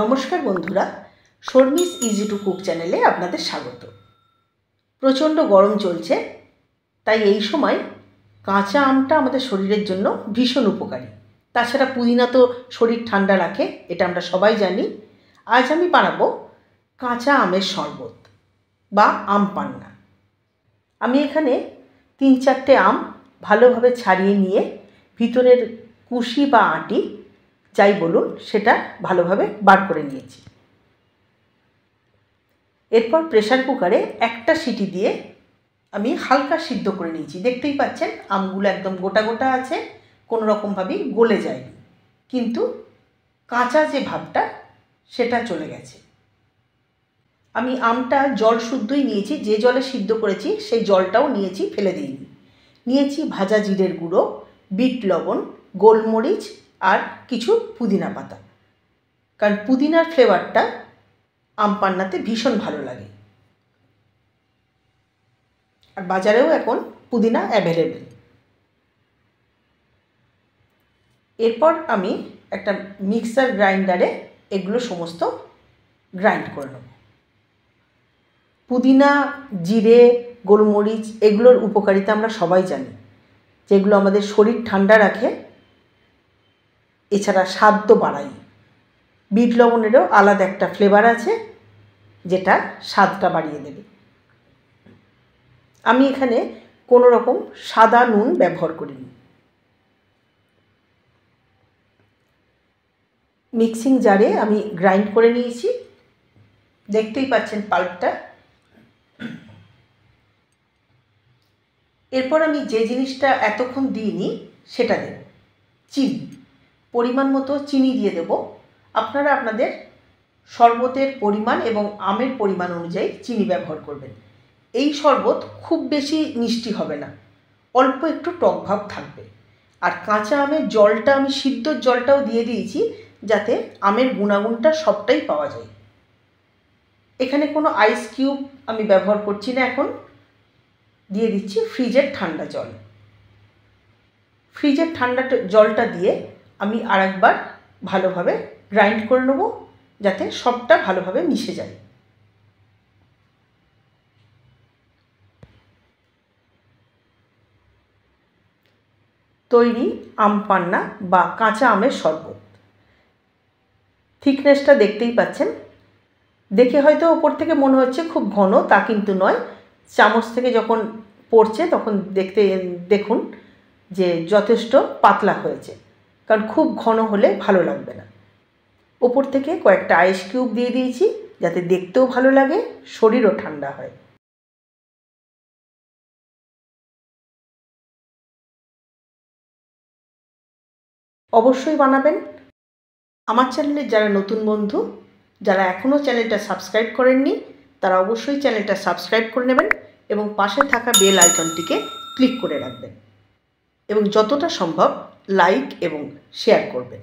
নমস্কার বন্ধুরা, Sharmi's easy to cook চ্যানেলে আপনাদের স্বাগত। প্রচণ্ড গরম চলছে, তাই এই সময় কাঁচা আমটা আমাদের শরীরের জন্য ভীষণ উপকারী। তাছাড়া পুদিনা তো শরীর ঠান্ডা রাখে, এটা আমরা সবাই জানি। আজ আমি বানাবো কাঁচা আমের শরবত বা আম পান্না। আমি এখানে 3-4টে আম ভালোভাবে ছাড়িয়ে নিয়ে ভিতরের কুশি বা আঁটি যাই বলুন সেটা ভালোভাবে বার করে নিয়েছি। এরপর প্রেসার কুকারে একটা সিটি দিয়ে আমি হালকা সিদ্ধ করে নিয়েছি। দেখতেই পাচ্ছেন আমগুলো একদম গোটা গোটা আছে, কোনো রকমভাবেই গলে যায়নি, কিন্তু কাঁচা যে ভাবটা সেটা চলে গেছে। আমি আমটা জল শুদ্ধই নিয়েছি, যে জলে সিদ্ধ করেছি সেই জলটাও নিয়েছি, ফেলে দিইনি। নিয়েছি ভাজা জিরের গুঁড়ো, বিট লবণ, গোলমরিচ আর কিছু পুদিনা পাতা, কারণ পুদিনার ফ্লেভারটা আম পান্নাতে ভীষণ ভালো লাগে। আর বাজারেও এখন পুদিনা অ্যাভেলেবেল। এরপর আমি একটা মিক্সার গ্রাইন্ডারে এগুলো সমস্ত গ্রাইন্ড করে নেব। পুদিনা, জিরে, গোলমরিচ এগুলোর উপকারিতা আমরা সবাই জানি, যেগুলো আমাদের শরীর ঠান্ডা রাখে, এছাড়া স্বাদ তো বাড়ায়। বিট লবণেরও আলাদা একটা ফ্লেভার আছে যেটা স্বাদটা বাড়িয়ে দেবে। আমি এখানে কোনো রকম সাদা নুন ব্যবহার করিনি। মিক্সিং জারে আমি গ্রাইন্ড করে নিয়েছি, দেখতেই পাচ্ছেন পাল্পটা। এরপর আমি যে জিনিসটা এতক্ষণ দিইনি সেটা দেব, চিনি। পরিমাণ মতো চিনি দিয়ে দেব। আপনারা আপনাদের শরবতের পরিমাণ এবং আমের পরিমাণ অনুযায়ী চিনি ব্যবহার করবেন। এই শরবত খুব বেশি মিষ্টি হবে না, অল্প একটু টক ভাব থাকবে। আর কাঁচা আমের জলটা আমি সিদ্ধর জলটাও দিয়ে দিয়েছি, যাতে আমের গুণাগুণটা সবটাই পাওয়া যায়। এখানে কোনো আইস কিউব আমি ব্যবহার করছি না, এখন দিয়ে দিচ্ছি ফ্রিজের ঠান্ডা জল। ফ্রিজের ঠান্ডা জলটা দিয়ে আমি আরেকবার ভালোভাবে গ্রাইন্ড করে নেব, যাতে সবটা ভালোভাবে মিশে যায়। তৈরি আম পান্না বা কাঁচা আমের শরবত। থিকনেসটা দেখতেই পাচ্ছেন, দেখে হয়তো ওপর থেকে মনে হচ্ছে খুব ঘন, তা কিন্তু নয়। চামচ থেকে যখন পড়ছে তখন দেখুন যে যথেষ্ট পাতলা হয়েছে, কারণ খুব ঘন হলে ভালো লাগবে না। ওপর থেকে কয়েকটা আইস কিউব দিয়ে দিয়েছি, যাতে দেখতেও ভালো লাগে, শরীরও ঠান্ডা হয়। অবশ্যই বানাবেন। আমার চ্যানেলের যারা নতুন বন্ধু, যারা এখনও চ্যানেলটা সাবস্ক্রাইব করেননি, তারা অবশ্যই চ্যানেলটা সাবস্ক্রাইব করে নেবেন এবং পাশে থাকা বেল আইকনটিকে ক্লিক করে রাখবেন, এবং যতটা সম্ভব লাইক এবং শেয়ার করবেন।